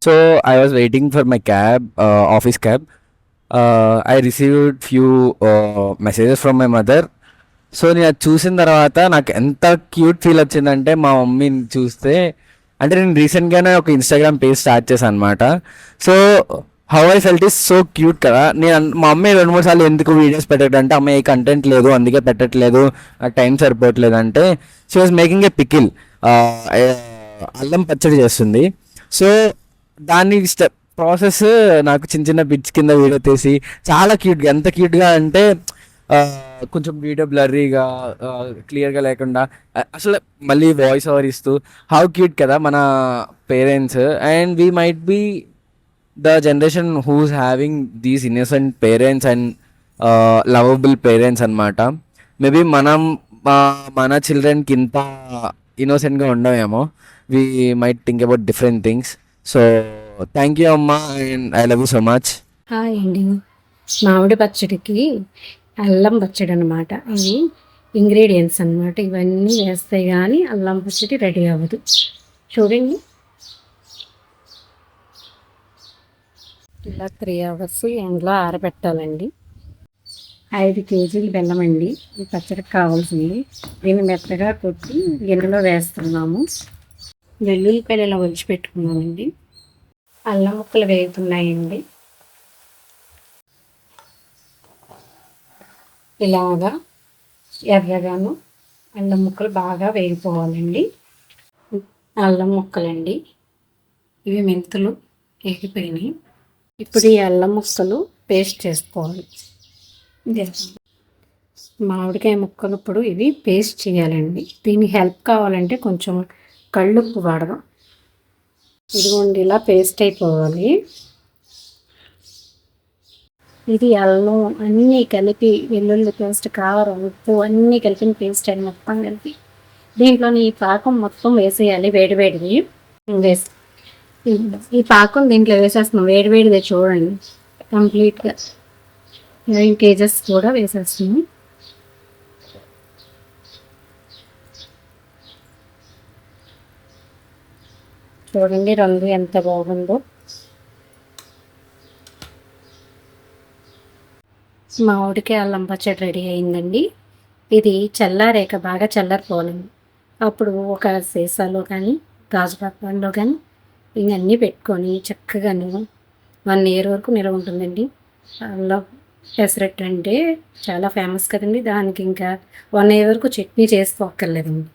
So I was waiting for my cab, office cab. I received few messages from my mother. So నేను అది చూసిన తర్వాత నాకు ఎంత క్యూట్ ఫీల్ వచ్చిందంటే మా మమ్మీని చూస్తే, అంటే నేను రీసెంట్గానే ఒక ఇన్స్టాగ్రామ్ పేజ్ స్టార్ట్ చేశాను అనమాట. So how I felt is so cute కదా. మా అమ్మాయి 2-3 సార్లు ఎందుకు వీడియోస్ పెట్టడంటే, అమ్మాయి కంటెంట్ లేదు అందుకే పెట్టట్లేదు, నాకు టైం సరిపోవట్లేదు అంటే, she was making a pickle, అల్లం పచ్చడి చేస్తుంది. సో దాన్ని ప్రాసెస్ నాకు చిన్న చిన్న బిట్స్ కింద వీడియో తీసి చాలా క్యూట్గా, ఎంత క్యూట్గా అంటే కొంచెం వీడియో బ్లర్రీగా, క్లియర్గా లేకుండా, అసలు మళ్ళీ వాయిస్ ఓవర్ ఇస్తూ, హౌ క్యూట్ కదా మన parents. And we might be the generation who's having these innocent parents and lovable parents అనమాట. మేబీ మన చిల్డ్రన్కి ఇంత ఇన్నోసెంట్గా ఉండమేమో. We might think about different things. So thank you అమ్మా, and I love you so much. Hi అండి. మామిడి పచ్చడికి అల్లం పచ్చడి అనమాట. ఇవి ఇంగ్రీడియంట్స్ అనమాట. ఇవన్నీ వేస్తే కానీ అల్లం పచ్చడి రెడీ అవ్వదు. చూడండి, ఇలా 3 hours ఎండలో ఆరబెట్టాలండి. 5 kg బెల్లం అండి ఈ పచ్చడికి కావాల్సింది. దీన్ని మెత్తగా కొట్టి గిన్నెలో వేస్తున్నాము. వెల్లుల్లిపాయలు ఇలా ఒలిచి పెట్టుకున్నామండి. అల్లం ముక్కలు వేగుతున్నాయండి. ఇలాగా ఎర్రగాను అల్లం ముక్కలు బాగా వేగిపోవాలండి. అల్లం ముక్కలండి, ఇవి మెంతులు వేగిపోయినాయి. ఇప్పుడు ఈ అల్లం ముక్కలు పేస్ట్ చేసుకోవాలి. మామిడికాయ ముక్కలు ఇప్పుడు ఇవి పేస్ట్ చేయాలండి. దీనికి హెల్ప్ కావాలంటే కొంచెం కళ్ళుప్పు వాడదాం. ఇదిగోండి, ఇలా పేస్ట్ అయిపోవాలి. ఇది అల్లం అన్నీ కలిపి, వెల్లుల్లి పేస్ట్, కారం, ఉప్పు అన్నీ కలిపిన పేస్ట్ అని మొత్తం కలిపి దీంట్లోని ఈ పాకం మొత్తం వేసేయాలి. వేడివేడిది వేసి ఈ పాకం దీంట్లో వేసేస్తున్నాం. వేడివేడిదే చూడండి, కంప్లీట్గా 9 kgs కూడా వేసేస్తున్నాం. చూడండి రంగు ఎంత బాగుందో. మామిడికాయ అల్లం పచ్చడి రెడీ అయిందండి. ఇది చల్లారేక బాగా చల్లారిపోవాలండి. అప్పుడు ఒక సీసాలో కానీ గాజు పాత్రలో కానీ ఇవన్నీ పెట్టుకొని చక్కగా 1 year వరకు నిల్వ ఉంటుందండి. అల్లం పెసరట్టు అంటే చాలా ఫేమస్ కదండి. దానికి ఇంకా 1 year వరకు చట్నీ చేసుకోక్కర్లేదండి.